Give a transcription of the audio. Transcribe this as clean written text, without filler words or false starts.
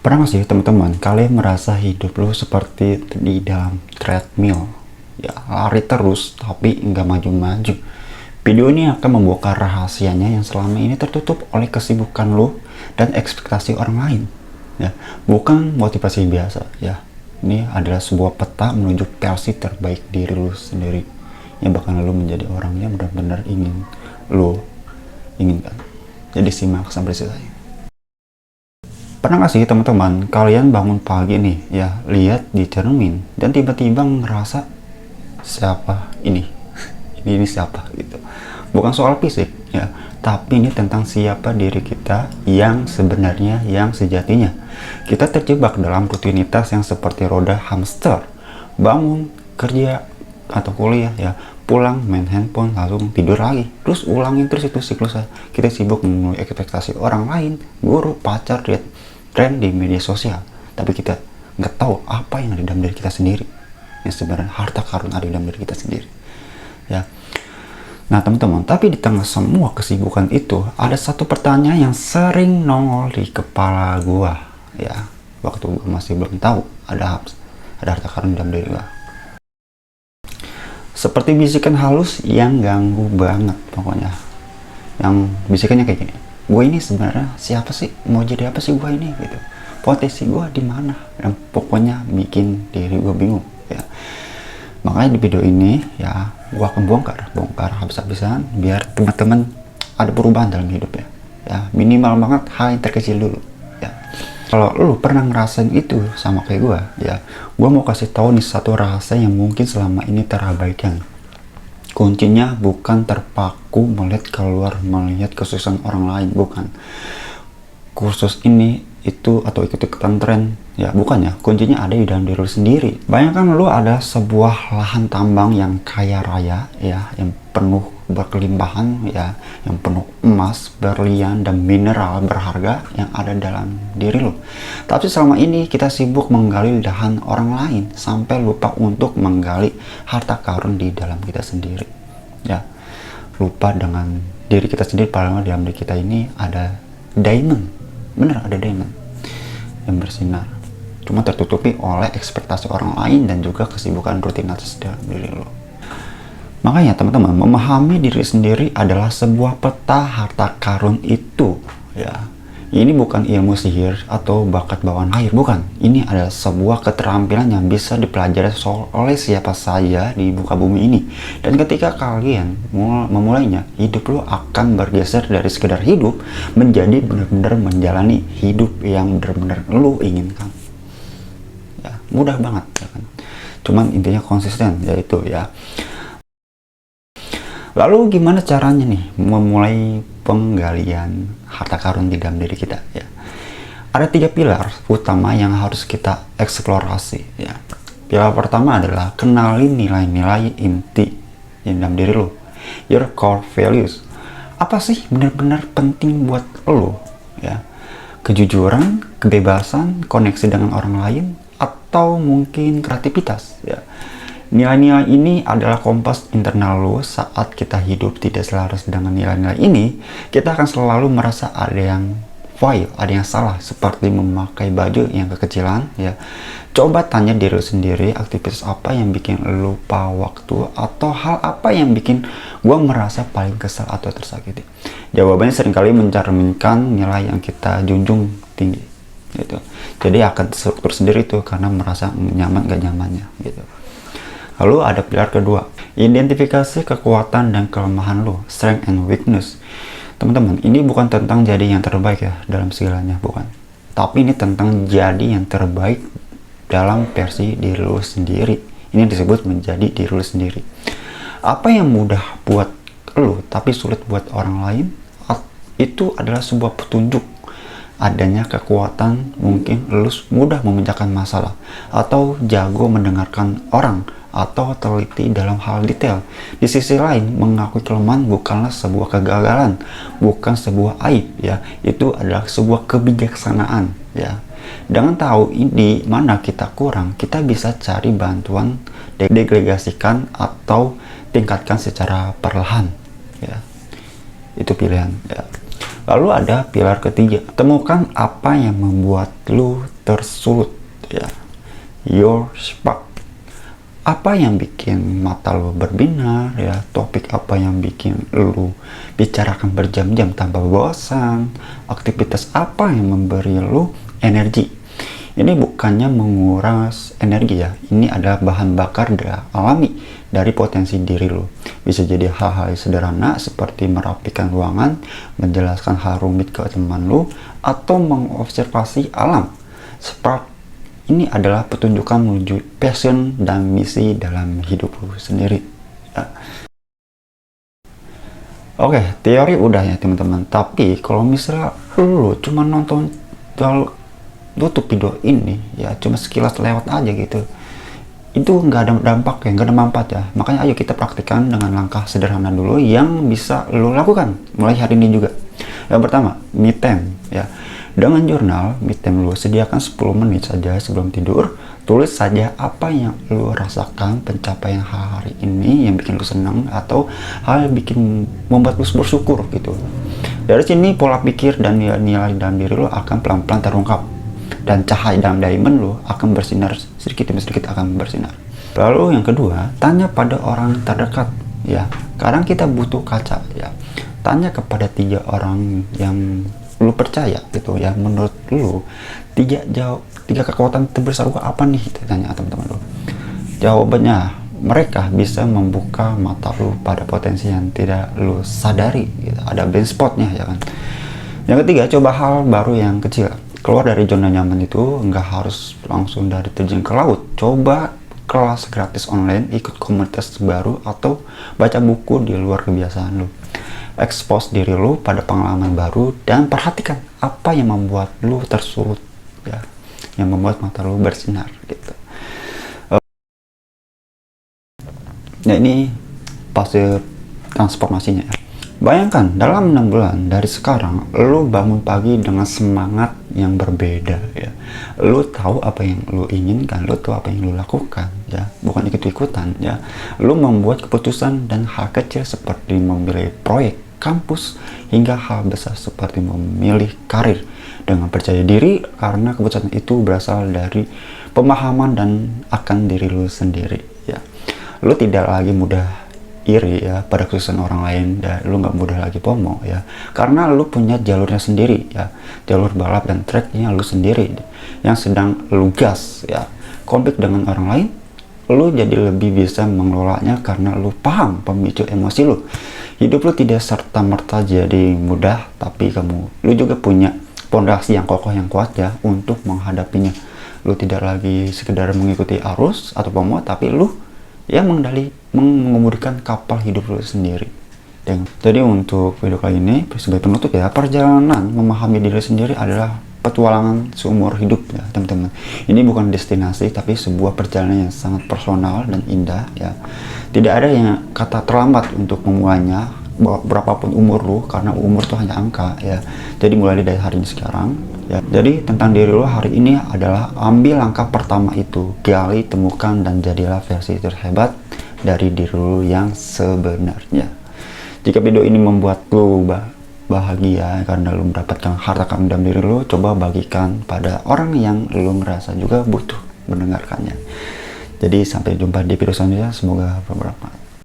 Pernah nggak sih teman-teman, kalian merasa hidup lu seperti di dalam treadmill? Ya, lari terus tapi nggak maju-maju. Video ini akan membongkar rahasianya yang selama ini tertutup oleh kesibukan lu dan ekspektasi orang lain. Ya, bukan motivasi biasa. Ya, ini adalah sebuah peta menuju versi terbaik diri lu sendiri yang bakal lu menjadi orang yang benar-benar ingin lu inginkan. Jadi simak sampai selesai. Pernah gak sih teman-teman, kalian bangun pagi nih, ya, lihat di cermin dan tiba-tiba ngerasa siapa ini? ini siapa gitu. Bukan soal fisik ya, tapi ini tentang siapa diri kita yang sebenarnya, yang sejatinya. Kita terjebak dalam rutinitas yang seperti roda hamster. Bangun, kerja atau kuliah ya, pulang main handphone, langsung tidur lagi, terus ulangin terus itu siklusnya. Kita sibuk memenuhi ekspektasi orang lain, guru, pacar, lihat tren di media sosial, tapi kita nggak tahu apa yang ada dalam diri kita sendiri, yang sebenarnya harta karun ada dalam diri kita sendiri ya. Nah teman-teman, tapi di tengah semua kesibukan itu ada satu pertanyaan yang sering nongol di kepala gua ya, waktu gua masih belum tahu ada harta karun dalam diri gua. Seperti bisikan halus yang ganggu banget pokoknya, yang bisikannya kayak gini, gue ini sebenarnya siapa sih, mau jadi apa sih gue ini gitu, potensi gue di mana, dan pokoknya bikin diri gue bingung ya. Makanya di video ini ya, gue akan bongkar habis-habisan biar teman-teman ada perubahan dalam hidup ya, minimal banget hal yang terkecil dulu ya. Kalau lu pernah ngerasain itu sama kayak gue ya, gue mau kasih tahu nih satu rahasia yang mungkin selama ini terabaikan. Kuncinya bukan terpaku melihat keluar, melihat kesuksesan orang lain, bukan. Kursus ini, itu, atau ikut-ikutan tren, ya bukan ya. Kuncinya ada di dalam diri lu sendiri. Bayangkan lu ada sebuah lahan tambang yang kaya raya, ya, yang penuh berkelimpahan, ya, yang penuh emas, berlian, dan mineral berharga yang ada dalam diri lu. Tapi selama ini kita sibuk menggali lahan orang lain sampai lupa untuk menggali harta karun di dalam kita sendiri. Ya, lupa dengan diri kita sendiri, padahal dalam diri kita ini ada diamond, bener ada diamond yang bersinar. Cuma tertutupi oleh ekspektasi orang lain dan juga kesibukan rutinitas dalam diri lo. Makanya teman-teman, memahami diri sendiri adalah sebuah peta harta karun itu ya. Ini bukan ilmu sihir atau bakat bawaan air, bukan. Ini adalah sebuah keterampilan yang bisa dipelajari oleh siapa saja di muka bumi ini. Dan ketika kalian memulainya, hidup lo akan bergeser dari sekedar hidup menjadi benar-benar menjalani hidup yang benar-benar lo inginkan. Ya, mudah banget ya kan. Cuman intinya konsisten, yaitu ya. Lalu gimana caranya nih memulai penggalian harta karun di dalam diri kita ya? Ada 3 pilar utama yang harus kita eksplorasi ya. Pilar pertama adalah kenali nilai-nilai inti yang dalam diri lo, your core values. Apa sih benar-benar penting buat lo ya? Kejujuran, kebebasan, koneksi dengan orang lain, atau mungkin kreativitas ya. Nilai-nilai ini adalah kompas internal lo. Saat kita hidup tidak selaras dengan nilai-nilai ini, kita akan selalu merasa ada yang fail, ada yang salah, seperti memakai baju yang kekecilan ya. Coba tanya diri sendiri, aktivitas apa yang bikin lupa waktu, atau hal apa yang bikin gua merasa paling kesal atau tersakiti. Jawabannya seringkali mencerminkan nilai yang kita junjung tinggi gitu. Jadi akan struktur sendiri tuh, karena merasa nyaman gak nyamannya gitu. Lalu ada pilar kedua, identifikasi kekuatan dan kelemahan lo, strength and weakness. Teman-teman, ini bukan tentang jadi yang terbaik ya dalam segalanya, bukan. Tapi ini tentang jadi yang terbaik dalam versi diri lo sendiri. Ini disebut menjadi diri lo sendiri. Apa yang mudah buat lo tapi sulit buat orang lain, itu adalah sebuah petunjuk adanya kekuatan. Mungkin lo mudah memecahkan masalah, atau jago mendengarkan orang, atau teliti dalam hal detail. Di sisi lain, mengakui kelemahan bukanlah sebuah kegagalan, bukan sebuah aib ya. Itu adalah sebuah kebijaksanaan ya. Dengan tahu di mana kita kurang, kita bisa cari bantuan, delegasikan, atau tingkatkan secara perlahan ya. Itu pilihan ya. Lalu ada pilar ketiga, temukan apa yang membuat lu tersulut, ya, your spark. Apa yang bikin mata lu berbinar, ya, topik apa yang bikin lu bicarakan berjam-jam tanpa bosan, aktivitas apa yang memberi lu energi. Ini bukannya menguras energi ya, ini adalah bahan bakar alami dari potensi diri lu. Bisa jadi hal-hal sederhana seperti merapikan ruangan, menjelaskan hal rumit ke teman lu, atau mengobservasi alam. Spark ini adalah petunjukan menuju passion dan misi dalam hidup lu sendiri. Ya. Oke, teori udah ya teman-teman. Tapi kalau misalnya lu cuma nonton YouTube video ini ya cuma sekilas lewat aja gitu, itu nggak ada dampak ya, nggak ada manfaat ya. Makanya ayo kita praktikkan dengan langkah sederhana dulu yang bisa lo lakukan mulai hari ini juga. Yang pertama, me time ya. Dengan jurnal me time lo sediakan 10 menit saja sebelum tidur. Tulis saja apa yang lo rasakan, pencapaian hari ini yang bikin lo senang atau hal yang bikin membuat lo bersyukur gitu. Dari sini pola pikir dan nilai dalam diri lo akan pelan-pelan terungkap, dan cahaya dalam diamond lo akan bersinar sedikit demi sedikit akan bersinar. Lalu yang kedua, tanya pada orang terdekat ya. Kadang kita butuh kaca ya. Tanya kepada 3 orang yang lu percaya gitu ya. Menurut lu tiga kekuatan terbesar gua apa nih? Tanya teman-teman lu. Jawabannya, mereka bisa membuka mata lu pada potensi yang tidak lu sadari gitu. Ada blind spotnya ya kan. Yang ketiga, coba hal baru yang kecil. Keluar dari zona nyaman itu nggak harus langsung dari terjun ke laut. Coba kelas gratis online, ikut komunitas baru, atau baca buku di luar kebiasaan lu. Expose diri lu pada pengalaman baru dan perhatikan apa yang membuat lu tersulut ya, yang membuat mata lu bersinar gitu. Nah ini fase transformasinya ya. Bayangkan dalam 6 bulan dari sekarang lu bangun pagi dengan semangat yang berbeda ya. Lu tahu apa yang lu inginkan, lu tahu apa yang lu lakukan ya, bukan ikut-ikutan ya. Lu membuat keputusan dan hal kecil seperti memilih proyek kampus hingga hal besar seperti memilih karir dengan percaya diri, karena keputusan itu berasal dari pemahaman dan akan diri lu sendiri ya. Lu tidak lagi mudah iri ya pada kesuksesan orang lain, dan lu nggak mudah lagi FOMO ya, karena lu punya jalurnya sendiri ya, jalur balap dan tracknya lu sendiri yang sedang lu gas ya. Konflik dengan orang lain, lu jadi lebih bisa mengelolanya karena lu paham pemicu emosi lu. Hidup lu tidak serta-merta jadi mudah, tapi lu juga punya pondasi yang kokoh yang kuat ya untuk menghadapinya. Lu tidak lagi sekedar mengikuti arus atau FOMO, tapi lu ya mengemudikan kapal hidup lu sendiri. Jadi untuk video kali ini sebagai penutup ya, perjalanan memahami diri sendiri adalah petualangan seumur hidup ya teman-teman. Ini bukan destinasi tapi sebuah perjalanan yang sangat personal dan indah ya. Tidak ada yang kata terlambat untuk memulainya, berapapun umur lu, karena umur itu hanya angka ya. Jadi mulai dari hari ini sekarang ya. Jadi tentang diri lu hari ini adalah ambil langkah pertama itu, gali, temukan, dan jadilah versi terhebat dari diri lu yang sebenarnya. Jika video ini membuat lu bahagia karena lu mendapatkan harta karun dalam diri lu, coba bagikan pada orang yang lu ngerasa juga butuh mendengarkannya. Jadi sampai jumpa di video selanjutnya, semoga bermanfaat.